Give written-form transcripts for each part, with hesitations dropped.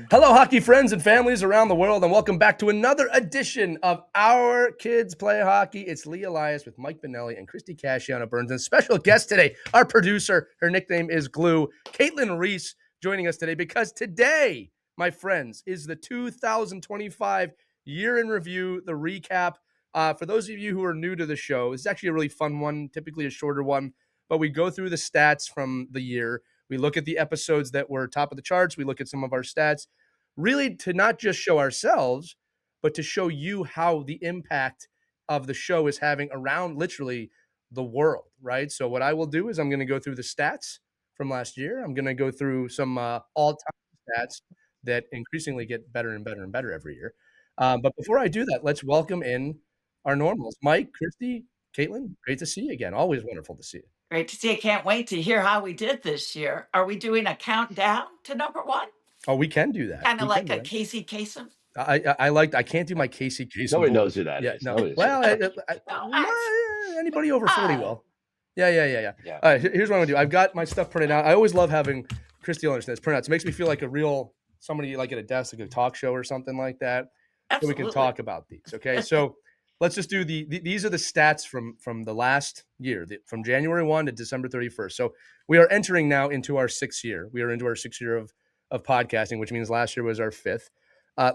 Hello, hockey friends and families around the world, and welcome back to another edition of Our Kids Play Hockey. It's Lee Elias with Mike Benelli and Christy Casciano Burns. And special guest today, our producer, her nickname is Glue, Caitlin Reese, joining us today because today, my friends, is the 2025 year in review, the recap. For those of you who are new to the show, it's actually a really fun one, typically a shorter one, but we go through the stats from the year. We look at the episodes that were top of the charts. We look at some of our stats, really to not just show ourselves, but to show you how the impact of the show is having around literally the world, right? So what I will do is I'm going to go through the stats from last year. I'm going to go through some all-time stats that increasingly get better and better and better every year. But before I do that, let's welcome in our normals. Mike, Christy, Caitlin, great to see you again. Always wonderful to see you. Great to see you. Can't wait to hear how we did this year. Are we doing a countdown to number one? Oh, we can do that. Kind of We like can do a that. Casey Kasem? I can't do my Casey Kasem. Nobody knows who that Yeah, is. no. Nobody Well, anybody over 40 will. Yeah. Yeah. All right, here's what I'm gonna do. I've got my stuff printed out. I always love having Christy understand this printouts. It makes me feel like a real somebody like at a desk, like a talk show or something like that. Absolutely. So we can talk about these. Okay, so let's just do these are the stats from the last year, from January 1 to December 31st. So we are entering now into our 6th year. We are into our 6th year of podcasting, which means last year was our 5th.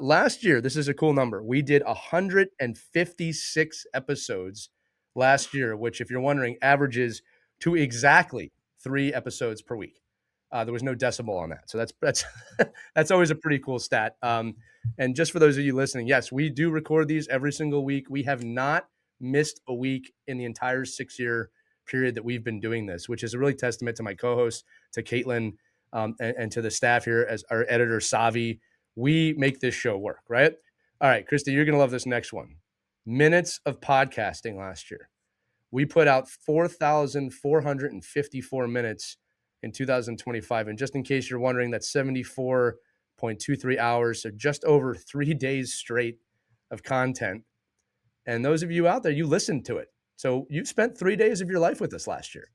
Last year, this is a cool number. We did 156 episodes last year, which, if you're wondering, averages to exactly 3 episodes per week. There was no decimal on that, so that's that's always a pretty cool stat. And just for those of you listening, yes, we do record these every single week. We have not missed a week in the entire 6-year period that we've been doing this, which is a really testament to my co-host, to Caitlin, and to the staff here as our editor, Savi. We make this show work, right? All right, Christy, you're going to love this next one. Minutes of podcasting last year. We put out 4,454 minutes in 2025. And just in case you're wondering, that's 74.23 hours, so just over 3 days straight of content. And those of you out there, you listened to it. So you spent 3 days of your life with us last year.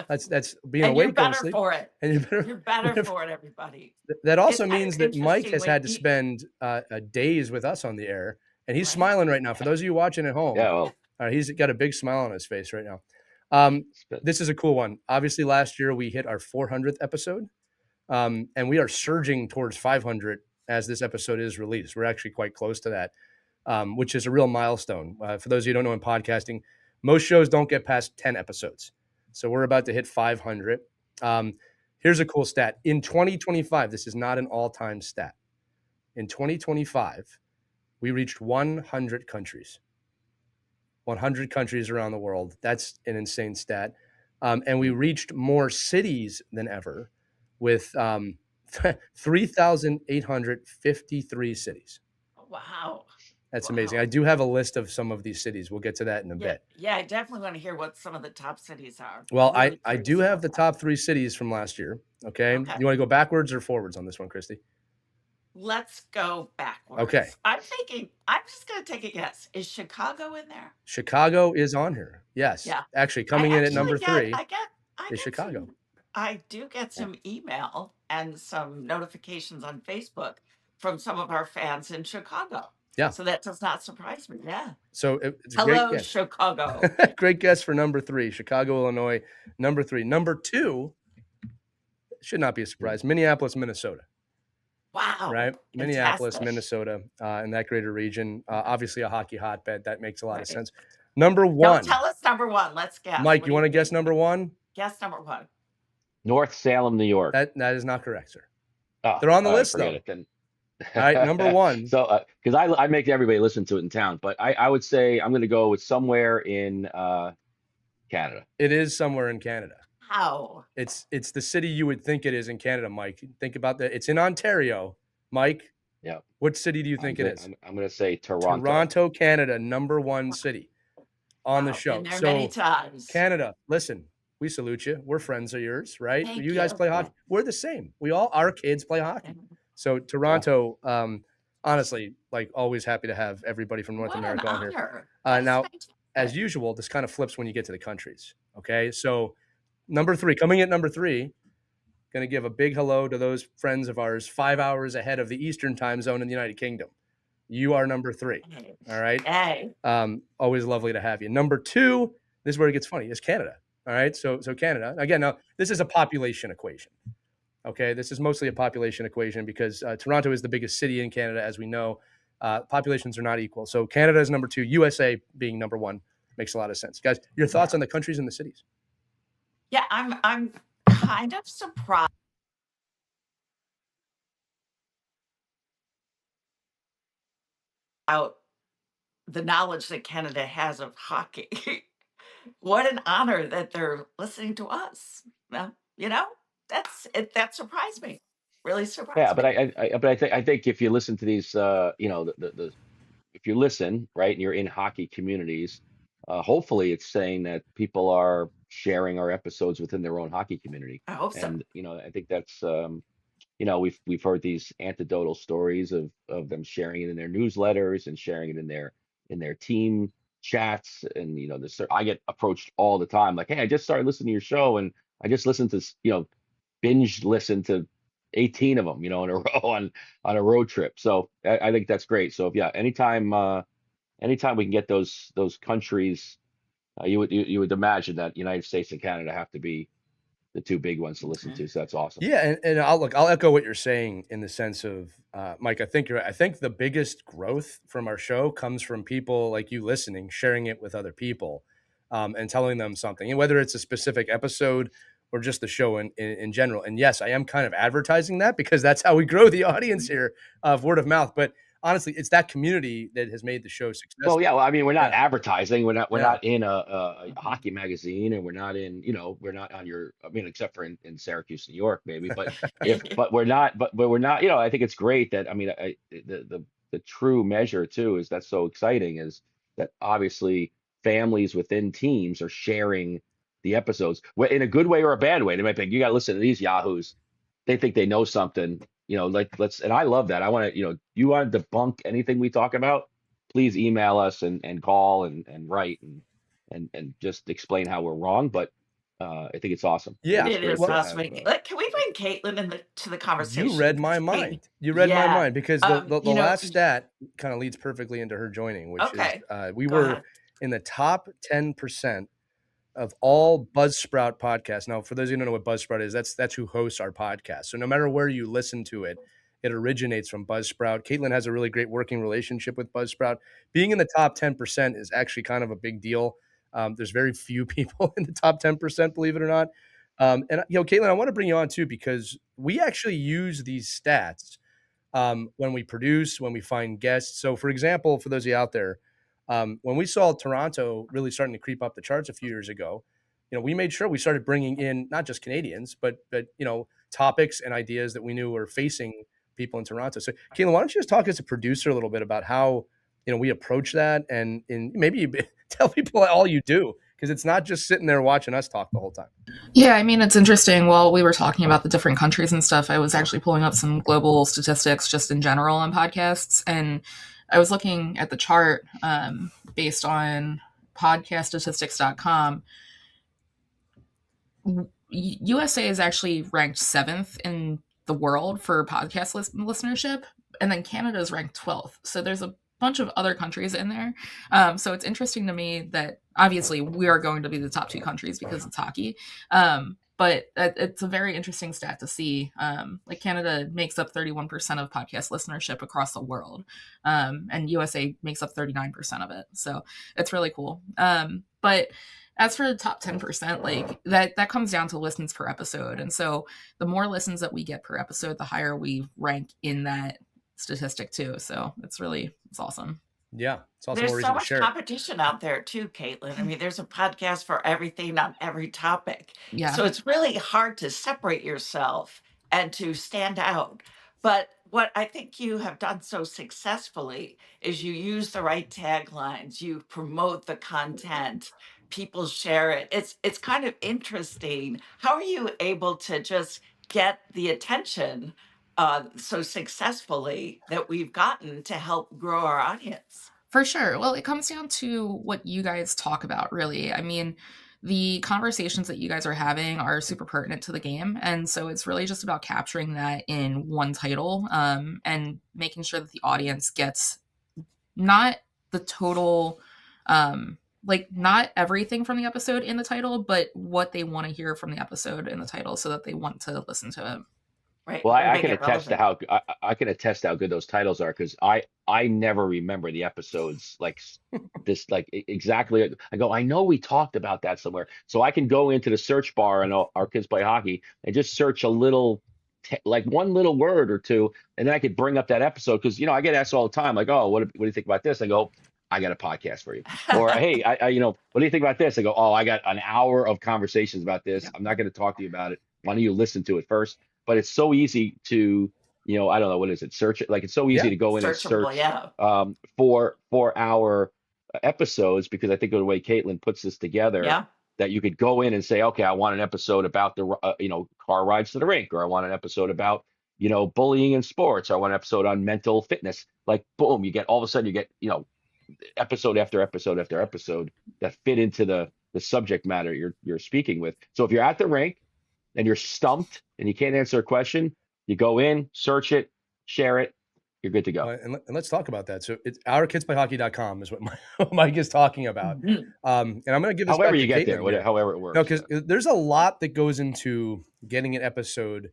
That's being and awake. You're better for it. And you're better for it, everybody. That also means that Mike has had to spend days with us on the air, and he's smiling right now. For those of you watching at home, Yeah, well, he's got a big smile on his face right now. This is a cool one. Obviously, last year we hit our 400th episode, and we are surging towards 500 as this episode is released. We're actually quite close to that, which is a real milestone. For those of you who don't know, in podcasting, most shows don't get past 10 episodes. So we're about to hit 500. Here's a cool stat. In 2025, this is not an all-time stat. In 2025, we reached 100 countries. 100 countries around the world. That's an insane stat. And we reached more cities than ever with 3,853 cities. Wow. That's amazing. I do have a list of some of these cities. We'll get to that in a bit. Yeah, I definitely want to hear what some of the top cities are. Well, really I do have the top 3 cities from last year. Okay. You want to go backwards or forwards on this one, Christy? Let's go backwards. Okay. I'm just going to take a guess. Is Chicago in there? Chicago is on here. Yes. Yeah. Actually, coming in at number 3 is Chicago. I do get some email and some notifications on Facebook from some of our fans in Chicago. Yeah. So that does not surprise me. Yeah. So it's a great guess. Chicago. Great guess for number 3, Chicago, Illinois. Number 3. Number 2 should not be a surprise. Minneapolis, Minnesota. Wow. Right. Fantastic. Minneapolis, Minnesota, in that greater region. Obviously a hockey hotbed. That makes a lot of sense. Number 1. Don't tell us number 1. Let's guess. Mike, you want to guess number 1? Guess number 1. North Salem, New York. That is not correct, sir. They're on the list, though. All right, number 1. So, because I make everybody listen to it in town, but I would say I'm going to go with somewhere in Canada. It is somewhere in Canada. How? It's the city you would think it is in Canada, Mike. Think about that. It's in Ontario, Mike. Yeah. What city do you think it is? I'm going to say Toronto. Toronto, Canada, number 1 city on the show. Been there many times. Canada, listen. We salute you. We're friends of yours, right? Thank you guys play hockey. We're the same. Our kids play hockey. So Toronto, honestly, like always happy to have everybody from North America on here. Now, as usual, this kind of flips when you get to the countries. Okay. So number 3, coming at number 3, Going to give a big hello to those friends of ours 5 hours ahead of the Eastern time zone in the United Kingdom. You are number 3. All right. Hey. Always lovely to have you. Number 2, this is where it gets funny, is Canada. All right. So Canada, again, now this is a population equation. Okay. This is mostly a population equation because Toronto is the biggest city in Canada, as we know. Populations are not equal. So Canada is number 2, USA being number 1 makes a lot of sense. Guys, your thoughts on the countries and the cities? Yeah, I'm kind of surprised about the knowledge that Canada has of hockey. What an honor that they're listening to us. You know, that surprised me. Really surprised but me. I think if you listen to these, the if you listen, right, and you're in hockey communities, hopefully it's saying that people are sharing our episodes within their own hockey community. I hope so. And I think that's we've heard these anecdotal stories of them sharing it in their newsletters and sharing it in their team chats. And I get approached all the time like, hey, I just started listening to your show and I just listened to binge listen to 18 of them in a row on a road trip. So I think that's great. So yeah, anytime we can get those countries, you would imagine that United States and Canada have to be the 2 big ones to listen to. So that's awesome. Yeah, and I'll echo what you're saying in the sense of Mike. I think you're right. I think the biggest growth from our show comes from people like you listening, sharing it with other people, and telling them something, and whether it's a specific episode or just the show in general. And yes, I am kind of advertising that because that's how we grow the audience here of word of mouth. But honestly, it's that community that has made the show successful. Well, yeah. Well, I mean, we're not advertising. We're not in a hockey magazine, and we're not in, we're not on your. I mean, except for in Syracuse, New York, maybe. But but we're not. But we're not. I think it's great that. I mean, the true measure too is that's so exciting is that obviously families within teams are sharing the episodes in a good way or a bad way. They might think you got to listen to these yahoos. They think they know something. Like and I love that. I want to. You want to debunk anything we talk about? Please email us and call and write and just explain how we're wrong. But I think it's awesome. Yeah, it is awesome. Can we bring Caitlin to the conversation? You read my mind. You read my mind because the last stat kind of leads perfectly into her joining, which is we were in the top 10% of all Buzzsprout podcasts. Now, for those of you who don't know what Buzzsprout is, that's who hosts our podcast. So no matter where you listen to it, it originates from Buzzsprout. Caitlin has a really great working relationship with Buzzsprout. Being in the top 10% is actually kind of a big deal. There's very few people in the top 10%, believe it or not. And Caitlin, I want to bring you on too, because we actually use these stats when we produce, when we find guests. So for example, for those of you out there, when we saw Toronto really starting to creep up the charts a few years ago, we made sure we started bringing in not just Canadians, but topics and ideas that we knew were facing people in Toronto. So, Caitlin, why don't you just talk as a producer a little bit about how we approach that, and maybe tell people all you do, because it's not just sitting there watching us talk the whole time. Yeah, I mean, it's interesting. While we were talking about the different countries and stuff, I was actually pulling up some global statistics just in general on podcasts, and I was looking at the chart based on podcaststatistics.com. USA is actually ranked 7th in the world for podcast listenership, and then Canada is ranked 12th. So there's a bunch of other countries in there. So it's interesting to me that obviously we are going to be the top 2 countries because it's hockey. But it's a very interesting stat to see. Like Canada makes up 31% of podcast listenership across the world, and USA makes up 39% of it. So it's really cool. But as for the top 10%, like that comes down to listens per episode. And so the more listens that we get per episode, the higher we rank in that statistic too. So it's awesome. Yeah, it's also there's so much competition out there too, Caitlin. I mean, there's a podcast for everything on every topic. Yeah. So it's really hard to separate yourself and to stand out. But what I think you have done so successfully is you use the right taglines, you promote the content, people share it. It's kind of interesting. How are you able to just get the attention so successfully that we've gotten to help grow our audience? For sure. Well, it comes down to what you guys talk about, really. I mean, the conversations that you guys are having are super pertinent to the game. And so it's really just about capturing that in one title, and making sure that the audience gets not the total, like not everything from the episode in the title, but what they want to hear from the episode in the title so that they want to listen to it. Right. Well, I can attest to how I can attest to how good those titles are, because I never remember the episodes like this, like exactly. I go, I know we talked about that somewhere, so I can go into the search bar and Our Kids Play Hockey and just search a little, like one little word or two, and then I could bring up that episode, because I get asked all the time, like, oh, what do you think about this? I go, I got a podcast for you. Or hey, I what do you think about this? I go, oh, I got an hour of conversations about this. I'm not going to talk to you about it. Why don't you listen to it first? But it's so easy to, I don't know, what is it? Search it. Like, it's so easy to go in and search for our episodes, because I think of the way Caitlin puts this together, that you could go in and say, okay, I want an episode about the, car rides to the rink, or I want an episode about, bullying in sports, or I want an episode on mental fitness. Like, boom, all of a sudden you get, episode after episode after episode that fit into the subject matter you're speaking with. So if you're at the rink and you're stumped and you can't answer a question, you go in, search it, share it, you're good to go. And let's talk about that. So it's ourkidsplayhockey.com is what Mike is talking about. And I'm going to give this however back you to get Caitlin there, however it works. No, because there's a lot that goes into getting an episode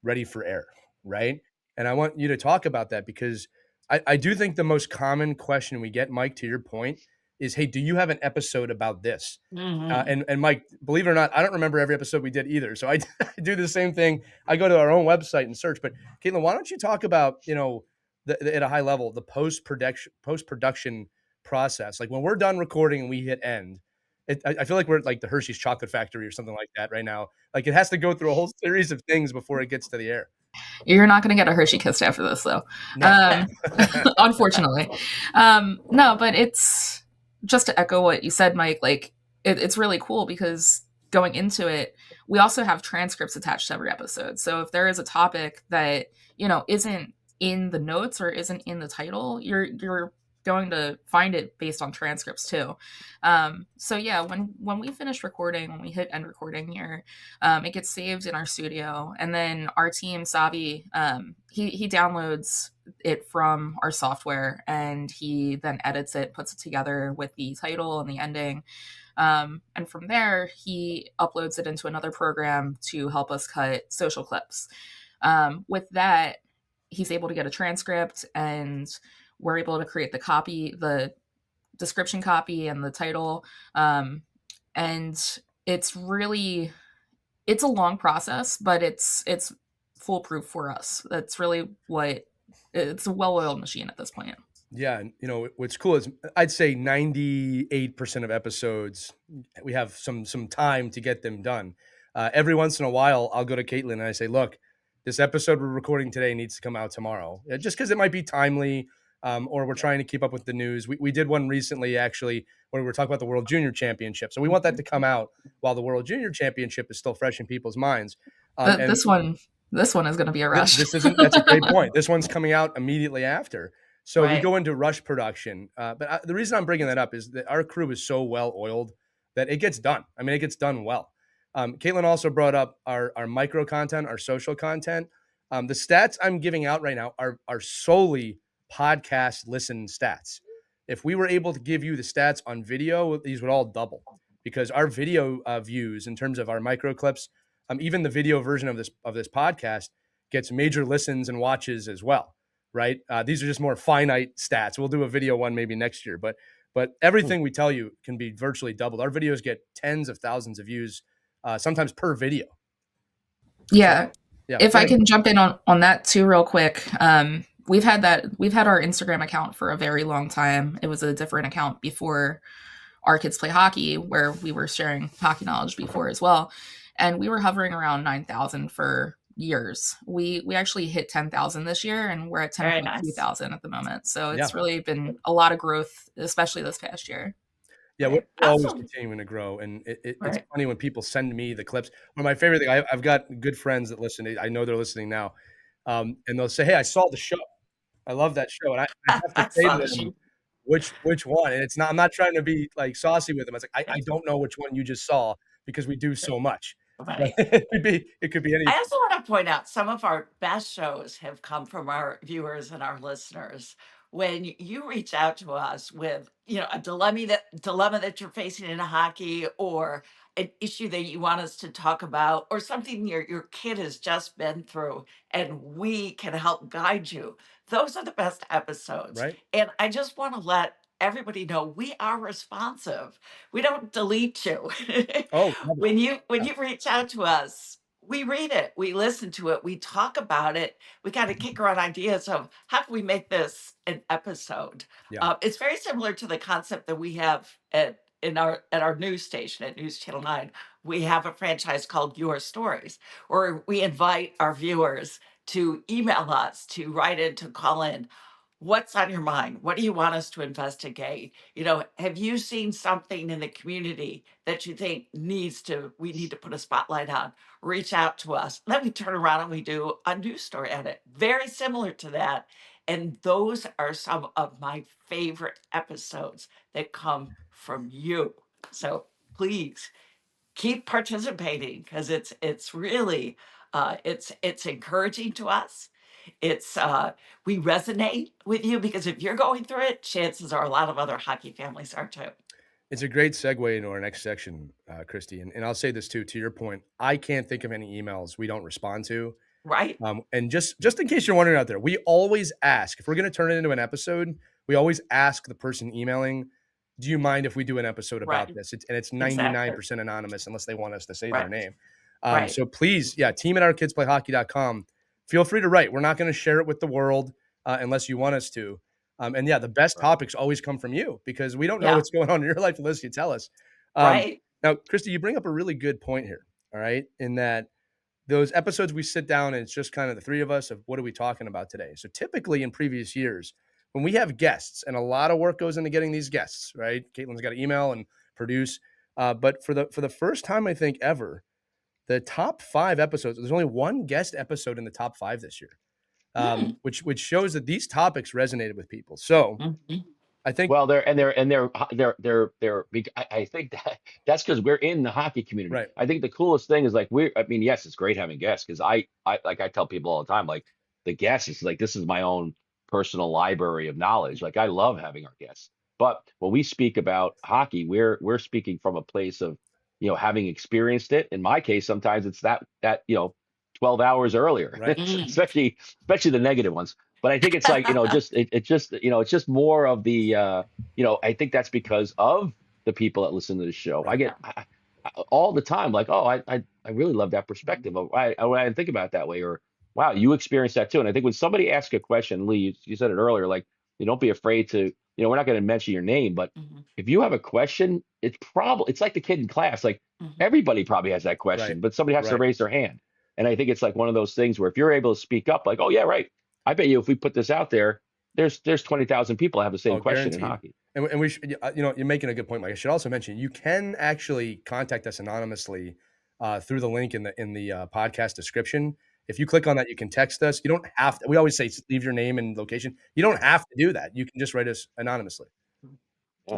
ready for air, right? And I want you to talk about that, because I do think the most common question we get, Mike, to your point, is, hey, do you have an episode about this? And Mike, believe it or not, I don't remember every episode we did either. So I do the same thing. I go to our own website and search. But Caitlin, why don't you talk about, at a high level, the post-production process? Like when we're done recording and we hit end, I feel like we're like the Hershey's Chocolate Factory or something like that right now. Like it has to go through a whole series of things before it gets to the air. You're not going to get a Hershey Kiss after this, though. No. Unfortunately. No, but it's just to echo what you said, Mike, like it's really cool, because going into it, we also have transcripts attached to every episode. So if there is a topic that, isn't in the notes or isn't in the title, you're going to find it based on transcripts too. So yeah, when we finish recording, when we hit end recording here, it gets saved in our studio, and then our team, Savi, he downloads it from our software, and he then edits it, puts it together with the title and the ending. And from there, he uploads it into another program to help us cut social clips. With that, he's able to get a transcript, and we're able to create the copy, the description copy, and the title. And it's a long process, but it's foolproof for us. That's really it's a well-oiled machine at this point. Yeah. And what's cool is I'd say 98% of episodes, we have some time to get them done. Every once in a while, I'll go to Caitlin and I say, look, this episode we're recording today needs to come out tomorrow, just because it might be timely. Or we're trying to keep up with the news. We did one recently, actually, where we were talking about the World Junior Championship. So we want that to come out while the World Junior Championship is still fresh in people's minds. This one is going to be a rush. That's a great point. This one's coming out immediately after. So we go into rush production. But the reason I'm bringing that up is that our crew is so well oiled that it gets done. I mean, it gets done well. Caitlin also brought up our micro content, our social content. The stats I'm giving out right now are solely podcast listen stats. If we were able to give you the stats on video, these would all double, because our video views in terms of our micro clips, even the video version of this podcast gets major listens and watches as well, right? These are just more finite stats. We'll do a video one maybe next year, but everything we tell you can be virtually doubled. Our videos get tens of thousands of views, sometimes per video. Yeah. If I can jump in on that too real quick. We've had our Instagram account for a very long time. It was a different account before Our Kids Play Hockey, where we were sharing hockey knowledge before as well. And we were hovering around 9,000 for years. We actually hit 10,000 this year, and we're at 10,200 at the moment. So it's really been a lot of growth, especially this past year. Yeah, we're always continuing to grow. And it's funny when people send me the clips. One of my favorite things, I've got good friends that listen. I know they're listening now. And they'll say, hey, I saw the show. I love that show. And I have to say to them, which one. And it's not, I'm not trying to be like saucy with them. It's like, I don't know which one you just saw because we do so much. Right. it could be any. I also want to point out some of our best shows have come from our viewers and our listeners. When you reach out to us with, a dilemma that you're facing in hockey, or an issue that you want us to talk about, or something your kid has just been through, and we can help guide you. Those are the best episodes. Right. And I just want to let everybody know we are responsive. We don't delete you. When you reach out to us, we read it, we listen to it, we talk about it. We got to kick around ideas of how can we make this an episode. It's very similar to the concept that we have at our news station at News Channel 9. We have a franchise called Your Stories, where we invite our viewers to email us, to write in, to call in. What's on your mind? What do you want us to investigate? Have you seen something in the community that you think we need to put a spotlight on? Reach out to us. Then we turn around and we do a news story on it. Very similar to that. And those are some of my favorite episodes that come from you. So please keep participating, because it's really it's encouraging to us. It's we resonate with you, because if you're going through it, chances are a lot of other hockey families are too. It's a great segue into our next section, Christy. And I'll say this too, to your point, I can't think of any emails we don't respond to. Right. And just in case you're wondering out there, we always ask, if we're going to turn it into an episode, we always ask the person emailing, do you mind if we do an episode about this? And it's 99% anonymous unless they want us to say their name. So please, team@ourkidsplayhockey.com. Feel free to write. We're not going to share it with the world unless you want us to. And the best topics always come from you, because we don't know what's going on in your life unless you tell us. Now, Christy, you bring up a really good point here. All right. In that those episodes we sit down and it's just kind of the three of us of what are we talking about today? So typically in previous years, when we have guests, and a lot of work goes into getting these guests, right? Caitlin's got to email and produce. But for the first time, I think ever, the top 5 episodes, there's only one guest episode in the top 5 this year, which shows that these topics resonated with people. So I think, well, I think that's because we're in the hockey community. Right. I think the coolest thing is like, yes, it's great having guests, because I tell people all the time, like, the guests is like, this is my own personal library of knowledge. Like, I love having our guests, but when we speak about hockey, we're speaking from a place of, having experienced it. In my case, sometimes it's that 12 hours earlier, right. especially the negative ones. But I think it's like, it's just more of the, I think that's because of the people that listen to the show. Right. I get all the time, like, oh, I really love that perspective of, I didn't think about it that way, or wow, you experienced that too. And I think when somebody asks a question, Lee, you said it earlier, like, don't be afraid to, we're not going to mention your name, but if you have a question, it's like the kid in class, like everybody probably has that question, but somebody has to raise their hand. And I think it's like one of those things where if you're able to speak up, like, oh yeah, right, I bet you if we put this out there, there's 20,000 people that have the same question in hockey. And we should, you're making a good point, Mike. I should also mention, you can actually contact us anonymously through the link in the podcast description. If you click on that, you can text us. You don't have to. We always say leave your name and location. You don't have to do that. You can just write us anonymously.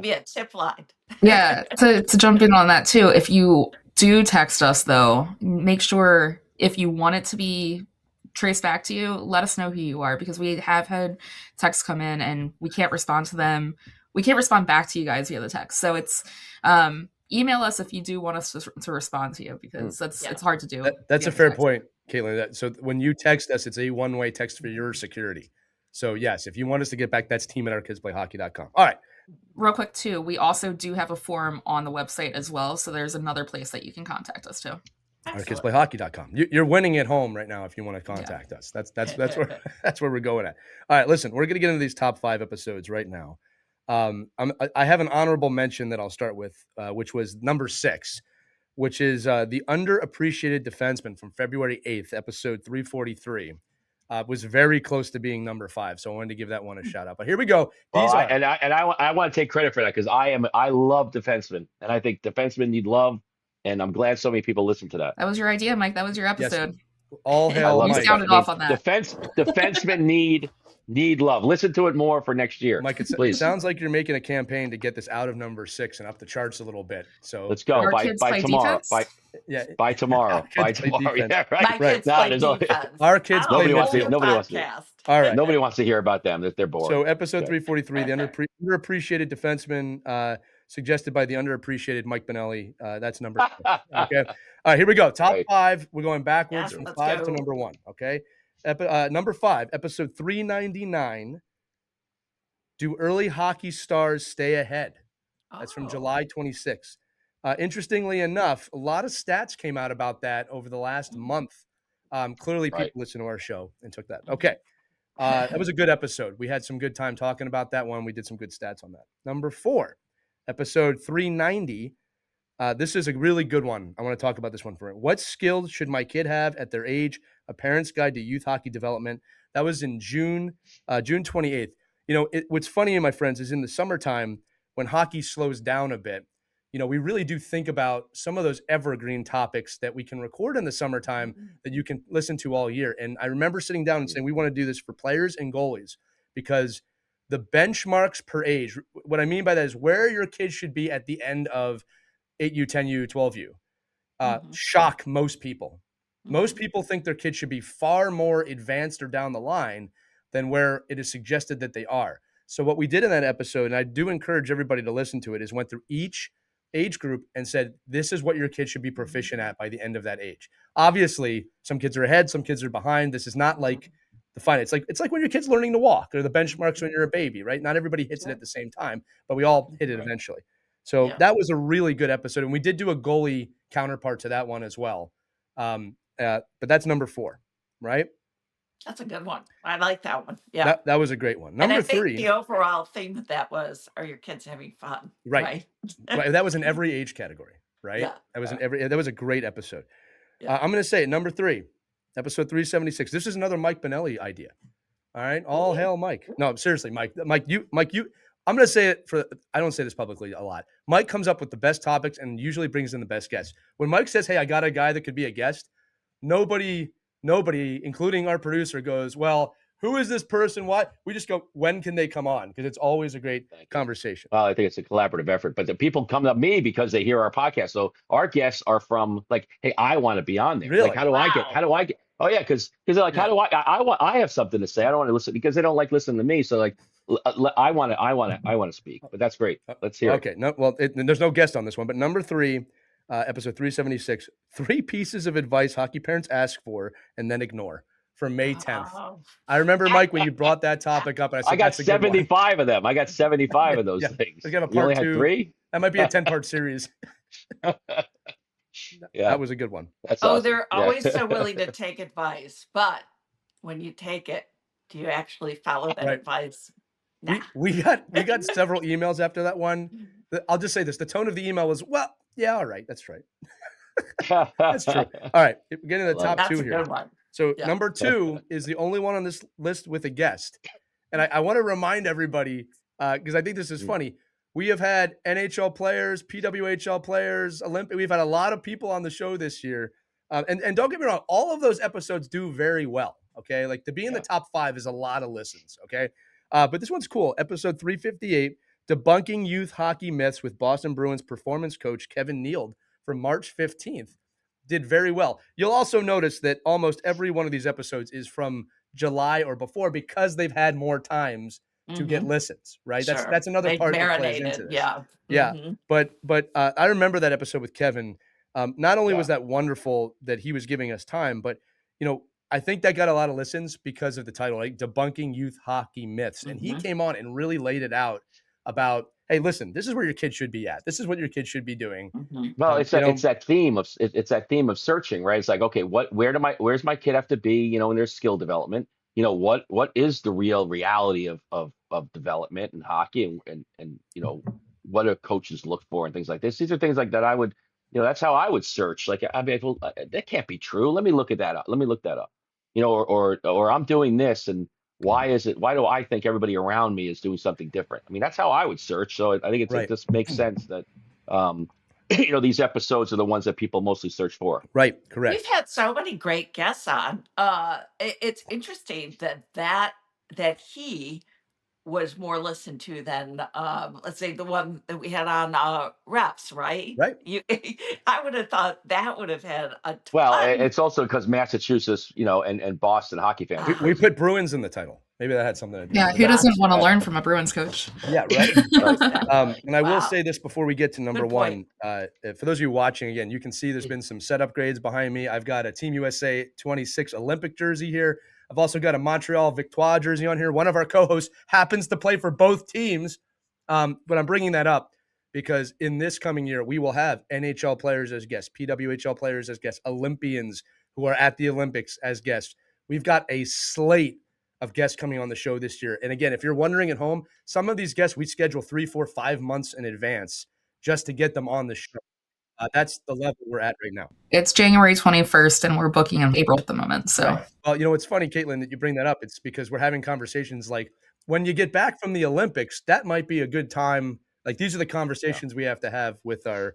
Be a tip line. Yeah, to jump in on that too. If you do text us, though, make sure if you want it to be traced back to you, let us know who you are, because we have had texts come in and we can't respond to them. We can't respond back to you guys via the text. So it's email us if you do want us to respond to you, because it's hard to do. That's a fair point, Caitlin. So when you text us, it's a one-way text for your security. So yes, if you want us to get back, that's team@ourkidsplayhockey.com. All right. Real quick too, we also do have a form on the website as well. So there's another place that you can contact us too. Ourkidsplayhockey.com. You're winning at home right now if you want to contact us. That's where we're going at. All right, listen, we're going to get into these top 5 episodes right now. I have an honorable mention that I'll start with, which was number 6, which is the underappreciated defenseman from February 8th, episode 343. Was very close to being number 5, so I wanted to give that one a shout out. But here we go. I want to take credit for that, because I love defensemen, and I think defensemen need love, and I'm glad so many people listen to that. That was your idea, Mike. That was your episode. Yes. All hail you Mike. sounded off on that. Defensemen need Need love. Listen to it more for next year. Mike, it sounds like you're making a campaign to get this out of number 6 and up the charts a little bit. So let's go by tomorrow. By tomorrow. By tomorrow. Yeah, right. My kids play defense. Our kids play defense. Nobody wants to. All right. Nobody wants to hear about them. They're bored. So episode 343, the underappreciated defenseman, suggested by the underappreciated Mike Benelli. That's number 6. Okay. All right, here we go. Top 5. We're going backwards from 5 to number 1. Okay. Number 5, episode 399. Do early hockey stars stay ahead? That's from July 26th. Interestingly enough, a lot of stats came out about that over the last month. Clearly, people listened to our show and took that. Okay. That was a good episode. We had some good time talking about that one. We did some good stats on that. Number 4, episode 390. This is a really good one. I want to talk about this one for it. What skills should my kid have at their age? A Parent's Guide to Youth Hockey Development. That was in June 28th. You know, what's funny, my friends, is in the summertime when hockey slows down a bit, you know, we really do think about some of those evergreen topics that we can record in the summertime that you can listen to all year. And I remember sitting down and saying, we want to do this for players and goalies because the benchmarks per age, what I mean by that is where your kid should be at the end of 8U, 10U, 12U, shock most people. Most people think their kid should be far more advanced or down the line than where it is suggested that they are. So what we did in that episode, and I do encourage everybody to listen to it, is went through each age group and said, this is what your kid should be proficient at by the end of that age. Obviously, some kids are ahead, some kids are behind. This is not like the final. It's like when your kid's learning to walk or the benchmarks when you're a baby, right? Not everybody hits it at the same time, but we all hit it eventually. So that was a really good episode. And we did do a goalie counterpart to that one as well. But that's number 4, right? That's a good one. I like that one. Yeah. That was a great one. Number 3. The overall theme of that was, are your kids having fun? Right. That was in every age category, right? Yeah. That was a great episode. Yeah. I'm going to say number 3, episode 376. This is another Mike Benelli idea. All right. All hail Mike. No, seriously, Mike, you, I'm going to say it I don't say this publicly a lot. Mike comes up with the best topics and usually brings in the best guests. When Mike says, hey, I got a guy that could be a guest, nobody, including our producer, goes, well, who is this person? Why? We just go, when can they come on? Because it's always a great conversation. Well, I think it's a collaborative effort, but the people come to me because they hear our podcast. So our guests are from like, hey, I want to be on there. Really? Like, how do I get? Oh yeah, because they're like, how do I have something to say. I don't want to listen because they don't like listening to me. So like, I want to speak. But that's great. Let's hear it. Okay. No, well, there's no guest on this one, but number 3. Episode 376, 3 pieces of advice hockey parents ask for and then ignore, from May 10th. I remember, Mike, when you brought that topic up, and I said, I got 75 of them. I got 75 of those things. We got a part 2. 3? That might be a 10-part series. That was a good one. That's awesome. They're always so willing to take advice, but when you take it, do you actually follow that advice? Nah. We got several emails after that one. I'll just say this: the tone of the email was, well, yeah, all right, that's right. That's true. All right, getting to the top 2 here. So number 2 is the only one on this list with a guest. And I want to remind everybody, because I think this is funny. We have had NHL players, PWHL players, Olympic. We've had a lot of people on the show this year. And don't get me wrong, all of those episodes do very well. Okay. Like to be in the top 5 is a lot of listens. Okay. But this one's cool. Episode 358, Debunking Youth Hockey Myths with Boston Bruins performance coach Kevin Neild from March 15th. Did very well. You'll also notice that almost every one of these episodes is from July or before because they've had more times to get listens, right? Sure. That's another part that plays into this. Yeah. But I remember that episode with Kevin. Not only was that wonderful that he was giving us time, but I think that got a lot of listens because of the title, like Debunking Youth Hockey Myths. And he came on and really laid it out about, hey, listen, this is where your kid should be at. This is what your kid should be doing. Well, it's that theme of searching, right? It's like, okay, where's my kid have to be, in their skill development? What is the reality of development in hockey and what do coaches look for and things like this? These are things like that I would, that's how I would search. Like, I mean, well, that can't be true. Let me look that up. Or I'm doing this and why do I think everybody around me is doing something different? I mean, that's how I would search. So I think it just makes sense that, these episodes are the ones that people mostly search for. Right. Correct. We've had so many great guests on. It's interesting that that he was more listened to than, let's say, the one that we had on reps, right? Right. I would have thought that would have had a ton. Well, it's also because Massachusetts, and Boston hockey fans. We put Bruins in the title. Maybe that had something to do with it. Who doesn't want to learn from a Bruins coach? Yeah, right. And I will say this before we get to number one. For those of you watching, again, you can see there's been some set upgrades behind me. I've got a Team USA 26 Olympic jersey here. I've also got a Montreal Victoire jersey on here. One of our co-hosts happens to play for both teams. But I'm bringing that up because in this coming year, we will have NHL players as guests, PWHL players as guests, Olympians who are at the Olympics as guests. We've got a slate of guests coming on the show this year. And again, if you're wondering at home, some of these guests we schedule 3, 4, 5 months in advance just to get them on the show. That's the level we're at right now. It's January 21st, and we're booking in April at the moment. So, right. Well, it's funny, Caitlin, that you bring that up. It's because we're having conversations like when you get back from the Olympics, that might be a good time. Like these are the conversations we have to have with our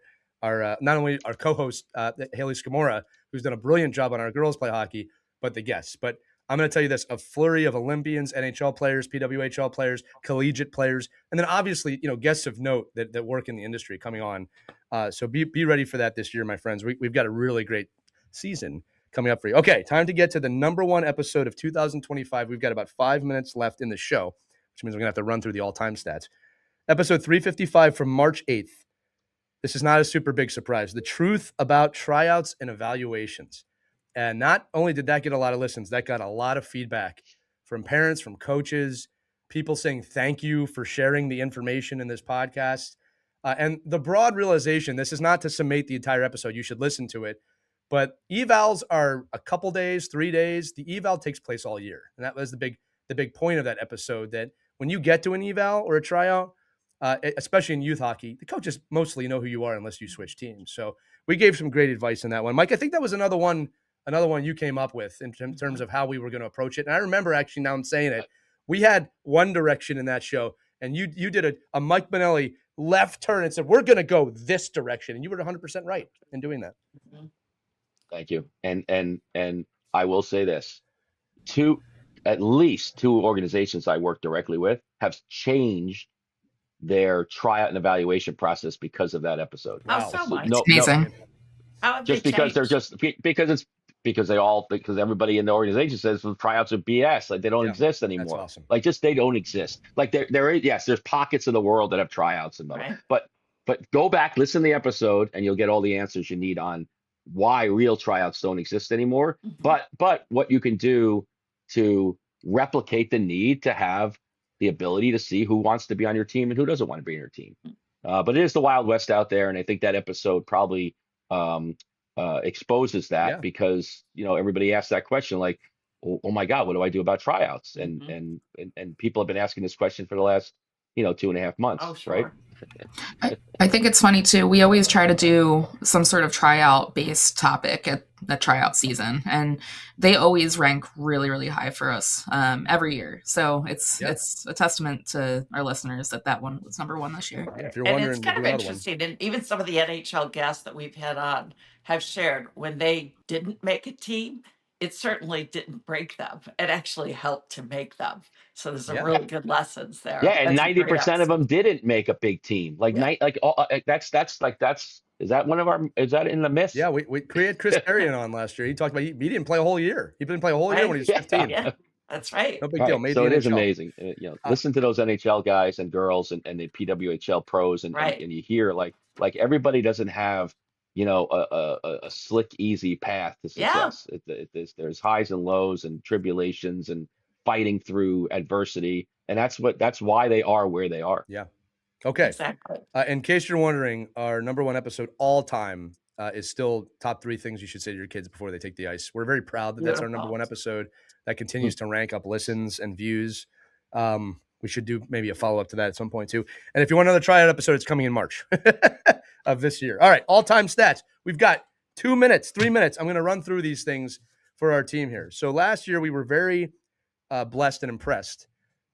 not only our co-host Haley Scamora, who's done a brilliant job on our girls play hockey, but the guests. But I'm going to tell you this: a flurry of Olympians, NHL players, PWHL players, collegiate players, and then obviously, guests of note that work in the industry coming on. So be ready for that this year, my friends. We've got a really great season coming up for you. Okay, time to get to the number one episode of 2025. We've got about 5 minutes left in the show, which means we're going to have to run through the all-time stats. Episode 355 from March 8th. This is not a super big surprise. The truth about tryouts and evaluations. And not only did that get a lot of listens, that got a lot of feedback from parents, from coaches, people saying thank you for sharing the information in this podcast. And the broad realization, this is not to summate the entire episode. You should listen to it. But evals are a couple days, 3 days. The eval takes place all year. And that was the big point of that episode, that when you get to an eval or a tryout, especially in youth hockey, the coaches mostly know who you are unless you switch teams. So we gave some great advice in that one. Mike, I think that was another one you came up with in terms of how we were going to approach it. And I remember, actually, now I'm saying it, we had one direction in that show, and you did a Mike Benelli left turn and said, we're going to go this direction. And you were 100% right in doing that. Thank you. And I will say this, at least two organizations I work directly with have changed their tryout and evaluation process because of that episode. Wow. So much. Amazing. Just because because everybody in the organization says the tryouts are BS, like they don't exist anymore. That's awesome. Like they don't exist. Like there's pockets of the world that have tryouts and right. but go back, listen to the episode, and you'll get all the answers you need on why real tryouts don't exist anymore. Mm-hmm. But what you can do to replicate the need to have the ability to see who wants to be on your team and who doesn't want to be on your team. But it is the Wild West out there, and I think that episode probably exposes that because everybody asks that question like, oh my God, what do I do about tryouts? And people have been asking this question for the last 2.5 months. Oh, sure. Right. I think it's funny too. We always try to do some sort of tryout based topic at the tryout season, and they always rank really, really high for us every year. So it's a testament to our listeners that one was number one this year. Yeah, if you're wondering, and it's kind of interesting, and even some of the NHL guests that we've had on have shared when they didn't make a team, it certainly didn't break them. It actually helped to make them. So there's some really good lessons there. Yeah, and 90% of them didn't make a big team. Like that's is that in the myth? Yeah, we created Chris Arian on last year. He talked about he didn't play a whole year. He didn't play a whole year when he was 15. Yeah, that's right. No big deal. Made so it is amazing. Listen to those NHL guys and girls and the PWHL pros and you hear like everybody doesn't have a slick, easy path to success. There's highs and lows and tribulations and fighting through adversity, and that's why they are where they are. Yeah. Okay. Exactly. In case you're wondering, our number one episode all time is still top 3 things you should say to your kids before they take the ice. We're very proud that that's our number one episode. That continues to rank up listens and views. We should do maybe a follow-up to that at some point too. And if you want another tryout episode, it's coming in March of this year. All right, all-time stats. We've got 2 minutes, 3 minutes. I'm going to run through these things for our team here. So last year we were very blessed and impressed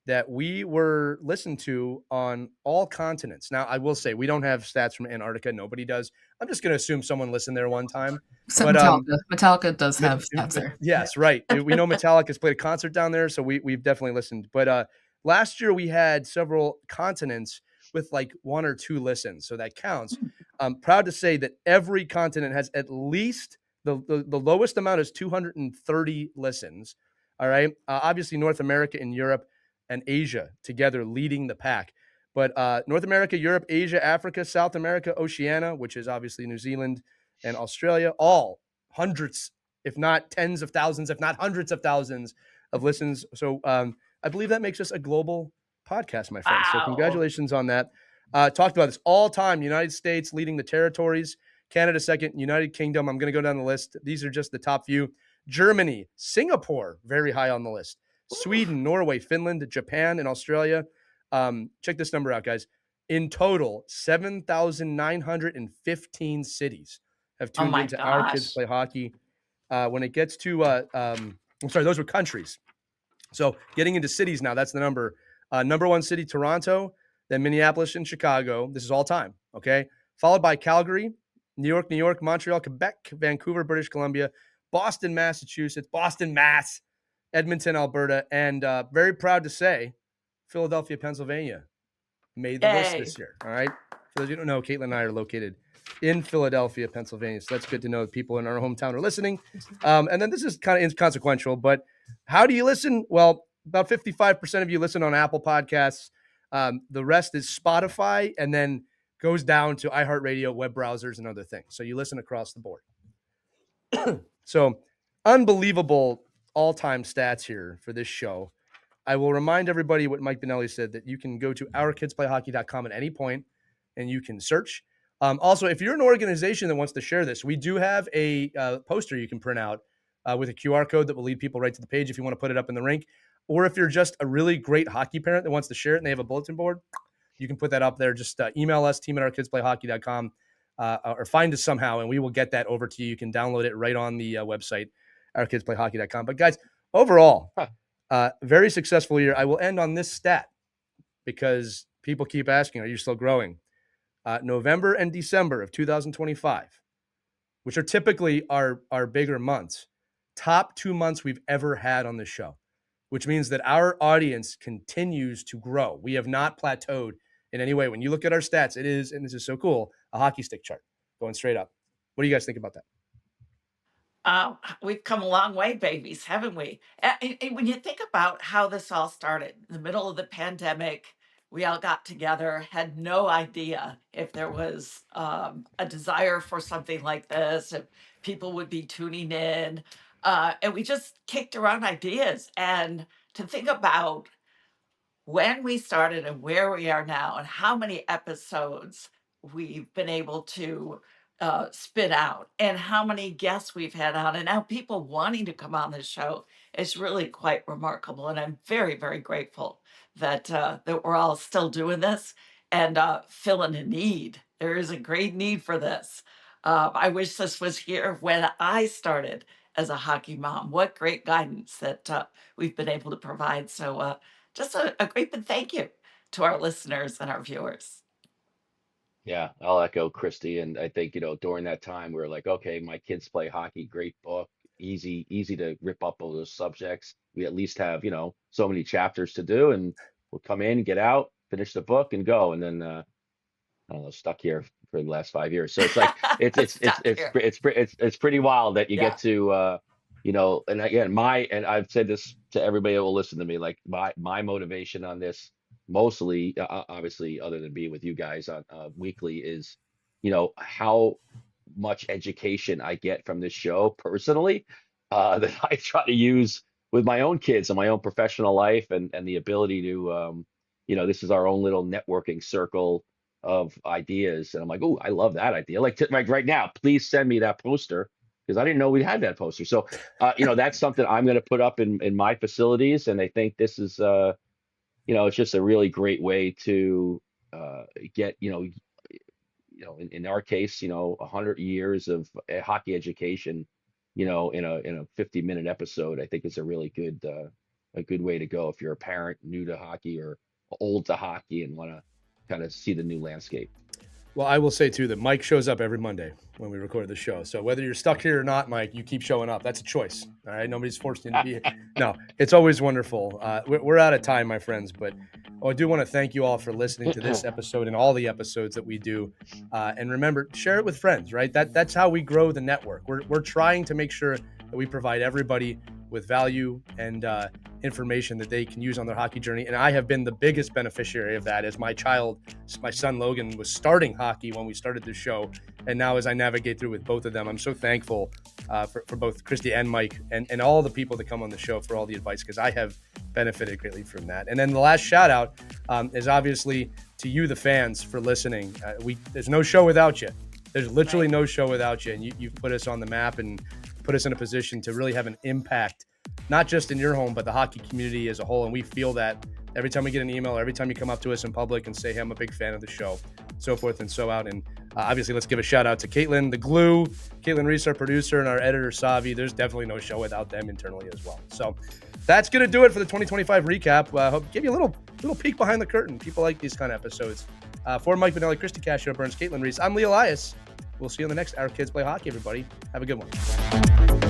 that we were listened to on all continents. Now, I will say we don't have stats from Antarctica. Nobody does. I'm just going to assume someone listened there one time. So but Metallica does have stats there. Yes, right. We know Metallica's played a concert down there, so we've definitely listened. But last year we had several continents with like 1 or 2 listens, so that counts. I'm proud to say that every continent has at least the lowest amount is 230 listens. All right. Obviously, North America and Europe and Asia together leading the pack. But North America, Europe, Asia, Africa, South America, Oceania, which is obviously New Zealand and Australia, all hundreds, if not tens of thousands, if not hundreds of thousands of listens. So I believe that makes us a global podcast, my friends. Wow. So congratulations on that. Talked about this all time. United States leading the territories, Canada second, United Kingdom. I'm going to go down the list. These are just the top few. Germany, Singapore, very high on the list. Sweden, Norway, Finland, Japan, and Australia. Check this number out, guys. In total, 7,915 cities have tuned into Our Kids Play Hockey. When it gets to, I'm sorry, those were countries. So getting into cities now, that's the number. Number 1 city, Toronto, then Minneapolis and Chicago. This is all time, okay? Followed by Calgary, New York, Montreal, Quebec, Vancouver, British Columbia, Boston, Massachusetts, Boston, Mass, Edmonton, Alberta, and very proud to say, Philadelphia, Pennsylvania made the list this year. All right. For those you don't know, Caitlin and I are located in Philadelphia, Pennsylvania. So that's good to know that people in our hometown are listening. And then this is kind of inconsequential, but how do you listen? Well, about 55% of you listen on Apple Podcasts. The rest is Spotify, and then goes down to iHeartRadio, web browsers, and other things. So you listen across the board. So unbelievable all-time stats here for this show. I will remind everybody what Mike Benelli said, that you can go to ourkidsplayhockey.com at any point and you can search. Also, if you're an organization that wants to share this, we do have a poster you can print out with a QR code that will lead people right to the page if you want to put it up in the rink. Or if you're just a really great hockey parent that wants to share it and they have a bulletin board, you can put that up there. Just email us, team@ourkidsplayhockey.com, or find us somehow, and we will get that over to you. You can download it right on the website, ourkidsplayhockey.com. But guys, overall, very successful year. I will end on this stat because people keep asking, are you still growing? November and December of 2025, which are typically our bigger months, top 2 months we've ever had on this show, which means that our audience continues to grow. We have not plateaued in any way. When you look at our stats, it is, and this is so cool, a hockey stick chart going straight up. What do you guys think about that? We've come a long way, babies, haven't we? And when you think about how this all started, in the middle of the pandemic, we all got together, had no idea if there was a desire for something like this, if people would be tuning in. And we just kicked around ideas. And to think about when we started and where we are now and how many episodes we've been able to spit out and how many guests we've had on and now people wanting to come on this show is really quite remarkable. And I'm very, very grateful that that we're all still doing this and filling a need. There is a great need for this. I wish this was here when I started as a hockey mom. What great guidance that we've been able to provide. So just a great big thank you to our listeners and our viewers. Yeah, I'll echo Christy. And I think, during that time, we were like, okay, My Kids Play Hockey, great book, easy to rip up all those subjects. We at least have, so many chapters to do, and we'll come in, get out, finish the book, and go. And then I don't know, stuck here for the last 5 years. So it's like it's pretty wild that you get to and again, and I've said this to everybody that will listen to me, like my motivation on this mostly, obviously, other than being with you guys on weekly, is how much education I get from this show personally, that I try to use with my own kids and my own professional life, and the ability to this is our own little networking circle of ideas. And I'm like, oh, I love that idea. Like right now, please send me that poster, because I didn't know we had that poster. So that's something I'm going to put up in my facilities. And I think this is it's just a really great way to get in our case 100 years of hockey education in a 50-minute episode. I think it's a really good a good way to go if you're a parent new to hockey or old to hockey and want to kind of see the new landscape. Well, I will say, too, that Mike shows up every Monday when we record the show. So whether you're stuck here or not, Mike, you keep showing up. That's a choice. All right. Nobody's forced you to be here. No, it's always wonderful. We're out of time, my friends. But I do want to thank you all for listening to this episode and all the episodes that we do. And remember, share it with friends, right? That's how we grow the network. We're trying to make sure that we provide everybody with value and information that they can use on their hockey journey. And I have been the biggest beneficiary of that as my son Logan was starting hockey when we started the show. And now as I navigate through with both of them, I'm so thankful for both Christy and Mike and all the people that come on the show for all the advice, because I have benefited greatly from that. And then the last shout out is obviously to you, the fans, for listening. There's no show without you. There's literally no show without you. And you've put us on the map and put us in a position to really have an impact, not just in your home, but the hockey community as a whole. And we feel that every time we get an email, every time you come up to us in public and say, hey, I'm a big fan of the show, so forth and so out. And obviously, let's give a shout out to Caitlin, the glue, Caitlin Reese, our producer, and our editor, Savi. There's definitely no show without them internally as well. So that's going to do it for the 2025 recap. I hope give you a little peek behind the curtain. People like these kind of episodes. For Mike Benelli, Christy Cascio Burns, Caitlin Reese, I'm Lee Elias. We'll see you on the next Our Kids Play Hockey, everybody. Have a good one.